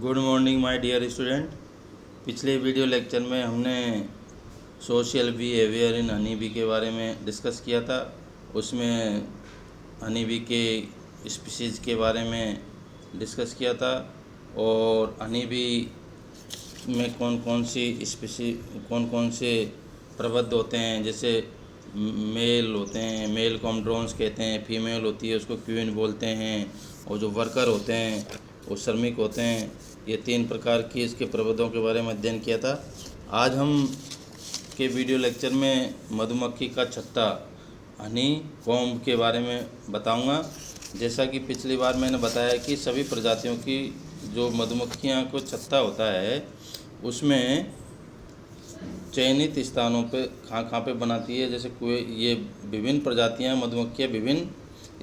Good morning my dear student. पिछले video lecture में हमने social behaviour in honey bee के बारे में डिस्कस किया था। उसमें हनी बी के स्पीशीज़ के बारे में डिस्कस किया था और हनी बी में कौन कौन से प्रभेद होते हैं। जैसे मेल होते हैं, मेल को हम ड्रोन्स कहते हैं, फीमेल होती है उसको क्वीन बोलते हैं, और जो वर्कर होते हैं वो श्रमिक होते हैं। ये 3 प्रकार की इसके प्रभेदों के बारे में अध्ययन किया था। आज हम के वीडियो लेक्चर में मधुमक्खी का छत्ता हनी कॉम्ब के बारे में बताऊंगा। जैसा कि पिछली बार मैंने बताया कि सभी प्रजातियों की जो मधुमक्खियां को छत्ता होता है उसमें चयनित स्थानों पे कहाँ पे बनाती है। जैसे कुएं, ये विभिन्न प्रजातियां मधुमक्खियां विभिन्न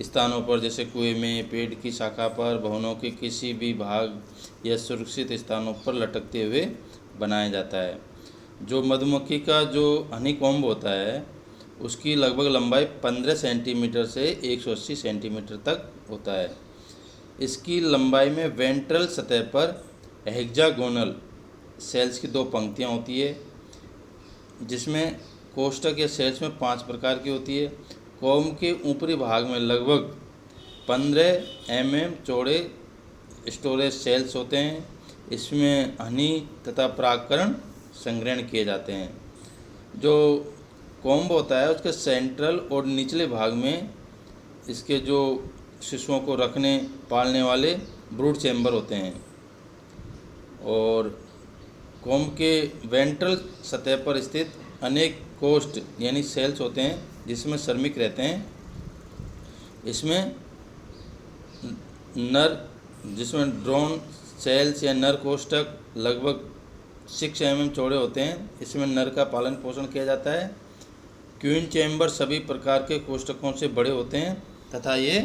स्थानों पर, जैसे कुएं में, पेड़ की शाखा पर, भवनों के किसी भी भाग या सुरक्षित स्थानों पर लटकते हुए बनाया जाता है। जो मधुमक्खी का जो हनी कॉम्ब होता है उसकी लगभग लंबाई 15 सेंटीमीटर से 180 सेंटीमीटर तक होता है। इसकी लंबाई में वेंट्रल सतह पर हेक्सागोनल सेल्स की 2 पंक्तियाँ होती है, जिसमें कोष्ठक या सेल्स में 5 प्रकार की होती है। कॉम्ब के ऊपरी भाग में लगभग 15 mm चौड़े स्टोरेज सेल्स होते हैं। इसमें हनी तथा परागकण संग्रहण किए जाते हैं। जो कॉम्ब होता है उसके सेंट्रल और निचले भाग में इसके जो शिशुओं को रखने पालने वाले ब्रूड चैम्बर होते हैं, और कॉम्ब के वेंट्रल सतह पर स्थित अनेक कोष्ठ यानी सेल्स होते हैं जिसमें श्रमिक रहते हैं। इसमें ड्रोन सेल्स या नर कोष्ठक लगभग 6 mm चौड़े होते हैं। इसमें नर का पालन पोषण किया जाता है। क्वीन चैम्बर सभी प्रकार के कोष्ठकों से बड़े होते हैं तथा ये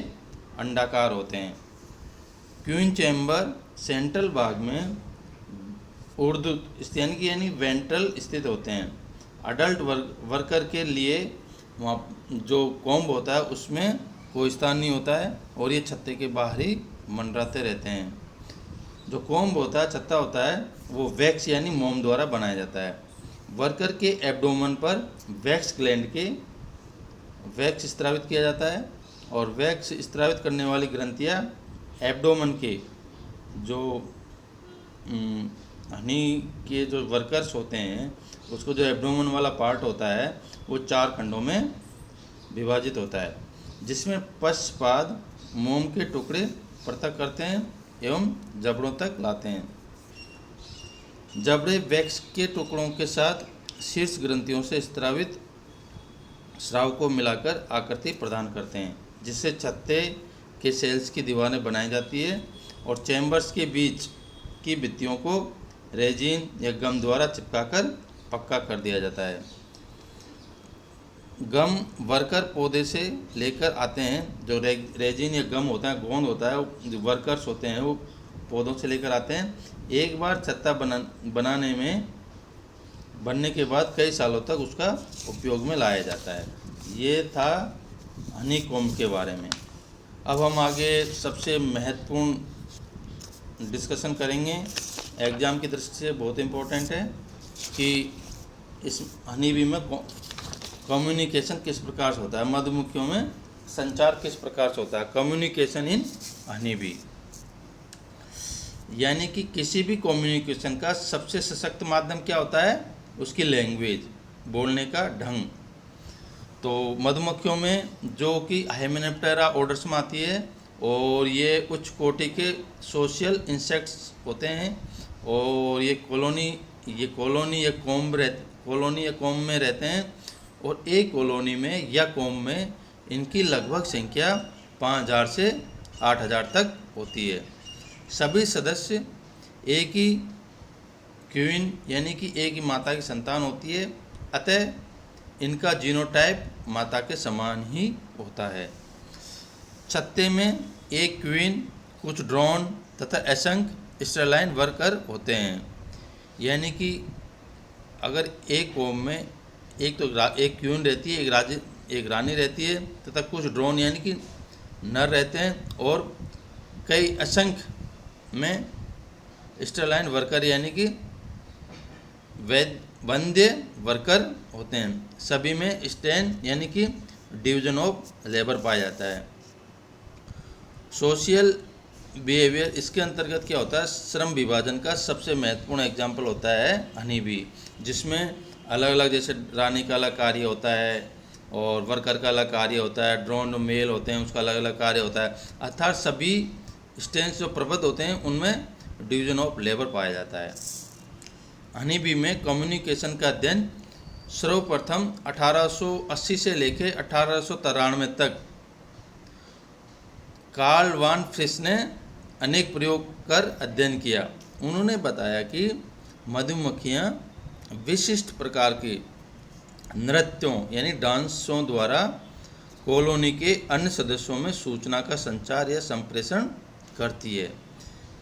अंडाकार होते हैं। क्वीन चैम्बर सेंट्रल भाग में ऊर्ध्व यानी वेंट्रल स्थित होते हैं। अडल्ट वर्कर के लिए वहाँ जो कॉम्ब होता है उसमें कोई स्थान नहीं होता है और ये छत्ते के बाहर ही मंडराते रहते हैं। जो कॉम्ब होता है, छत्ता होता है, वो वैक्स यानी मोम द्वारा बनाया जाता है। वर्कर के एब्डोमेन पर वैक्स ग्लैंड के वैक्स स्त्रावित किया जाता है, और वैक्स स्त्रावित करने वाली ग्रंथियाँ एब्डोमेन के जो हनी के जो वर्कर्स होते हैं उसको जो एब्डोमेन वाला पार्ट होता है वो 4 खंडों में विभाजित होता है, जिसमें पश्चपाद मोम के टुकड़े पृथक करते हैं एवं जबड़ों तक लाते हैं। जबड़े वैक्स के टुकड़ों के साथ शीर्ष ग्रंथियों से स्त्रावित स्राव को मिलाकर आकृति प्रदान करते हैं, जिससे छत्ते के सेल्स की दीवारें बनाई जाती है, और चैम्बर्स के बीच की भित्तियों को रेजिन या गम द्वारा चिपकाकर पक्का कर दिया जाता है। गम वर्कर पौधे से लेकर आते हैं। जो रेजिन या गम होता है, गोंद होता है, जो वर्कर्स होते हैं वो पौधों से लेकर आते हैं। एक बार छत्ता बनने के बाद कई सालों तक उसका उपयोग में लाया जाता है। ये था हनी कॉम्ब के बारे में। अब हम आगे सबसे महत्वपूर्ण डिस्कशन करेंगे, एग्ज़ाम की दृष्टि से बहुत इम्पोर्टेंट है कि इस हनी बी में कम्युनिकेशन किस प्रकार से होता है, मधुमक्खियों में संचार किस प्रकार से होता है। कम्युनिकेशन इन हनी बी यानी कि किसी भी कम्युनिकेशन का सबसे सशक्त माध्यम क्या होता है, उसकी लैंग्वेज, बोलने का ढंग। तो मधुमक्खियों में जो कि हाइमेनोप्टेरा ऑर्डर्स में आती है, और ये उच्च कोटि के सोशल इंसेक्ट्स होते हैं, और ये कॉलोनी या कॉम्ब में रहते हैं, और एक कॉलोनी में या कॉम्ब में इनकी लगभग संख्या 5000 से 8000 तक होती है। सभी सदस्य एक ही क्वीन यानी कि एक ही माता की संतान होती है, अतः इनका जीनोटाइप माता के समान ही होता है। छत्ते में एक क्वीन, कुछ ड्रोन तथा असंख्य स्टेरलाइन वर्कर होते हैं। यानी कि अगर एक कॉम्ब में एक क्वीन रहती है, एक रानी रहती है, तथा कुछ ड्रोन यानी कि नर रहते हैं, और कई असंख्य में स्टेलाइन वर्कर यानी कि वंध्य वर्कर होते हैं। सभी में स्टेन यानी कि डिवीजन ऑफ लेबर पाया जाता है। सोशल बिहेवियर, इसके अंतर्गत क्या होता है, श्रम विभाजन का सबसे महत्वपूर्ण एग्जाम्पल होता है हनी बी, जिसमें अलग अलग जैसे रानी का अलग कार्य होता है और वर्कर का अलग कार्य होता है, ड्रोन मेल होते हैं उसका अलग अलग कार्य होता है, अर्थात सभी स्टेन्स जो प्रबद्ध होते हैं उनमें डिवीजन ऑफ लेबर पाया जाता है। हनी बी में कम्युनिकेशन का अध्ययन सर्वप्रथम 1880 से लेकर 1893 तक कार्ल वान फ्रिस ने अनेक प्रयोग कर अध्ययन किया। उन्होंने बताया कि मधुमक्खियाँ विशिष्ट प्रकार के नृत्यों यानी डांसों द्वारा कॉलोनी के अन्य सदस्यों में सूचना का संचार या संप्रेषण करती है।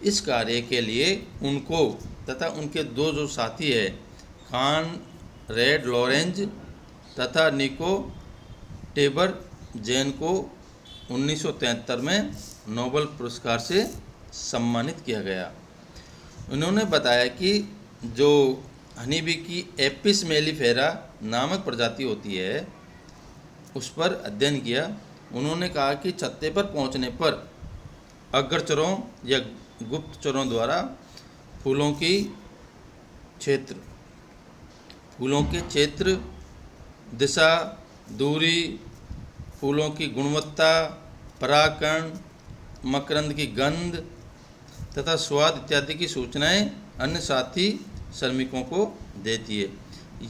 इस कार्य के लिए उनको तथा उनके दो जो साथी है कान रेड लॉरेंज तथा निको टेबर जैन को 1973 में नोबेल पुरस्कार से सम्मानित किया गया। उन्होंने बताया कि जो हनी बी की एपिस मेलिफेरा नामक प्रजाति होती है उस पर अध्ययन किया। उन्होंने कहा कि छत्ते पर पहुंचने पर अग्रचरों या गुप्तचरों द्वारा फूलों के क्षेत्र, दिशा, दूरी, फूलों की गुणवत्ता, परागकण, मकरंद की गंध तथा स्वाद इत्यादि की सूचनाएं अन्य साथी श्रमिकों को देती है।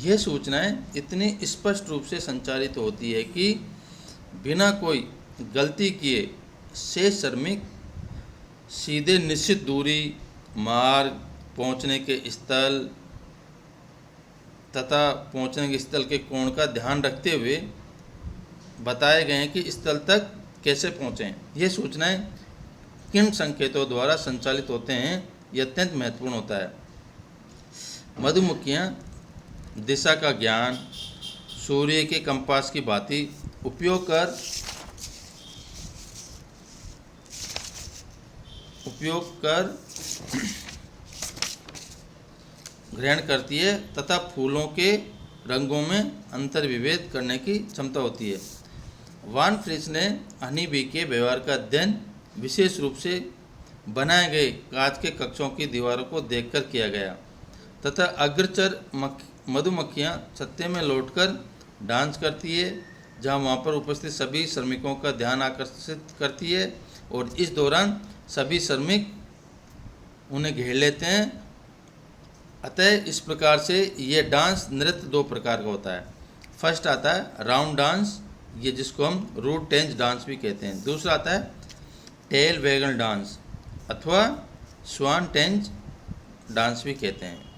यह सूचनाएं इतनी स्पष्ट रूप से संचारित होती है कि बिना कोई गलती किए शेष श्रमिक सीधे निश्चित दूरी, मार्ग, पहुंचने के स्थल तथा पहुंचने के स्थल के कोण का ध्यान रखते हुए बताए गए हैं कि स्थल तक कैसे पहुँचें। ये सूचनाएं किन संकेतों द्वारा संचालित होते हैं, ये अत्यंत महत्वपूर्ण होता है। मधुमक्खियाँ दिशा का ज्ञान सूर्य के कंपास की भांति उपयोग कर ग्रहण करती है तथा फूलों के रंगों में अंतर विभेद करने की क्षमता होती है। वान फ्रिस ने हनी बी के व्यवहार का अध्ययन विशेष रूप से बनाए गए कांच के कक्षों की दीवारों को देखकर किया गया तथा अग्रचर मधुमक्खियाँ छत्ते में लौटकर डांस करती है जहाँ वहाँ पर उपस्थित सभी श्रमिकों का ध्यान आकर्षित करती है और इस दौरान सभी श्रमिक उन्हें घेर लेते हैं। अतः इस प्रकार से ये डांस नृत्य दो प्रकार का होता है। फर्स्ट आता है राउंड डांस, ये जिसको हम रूट टेंज डांस भी कहते हैं। दूसरा आता है टेल वैगल डांस अथवा स्वान टेंज डांस भी कहते हैं।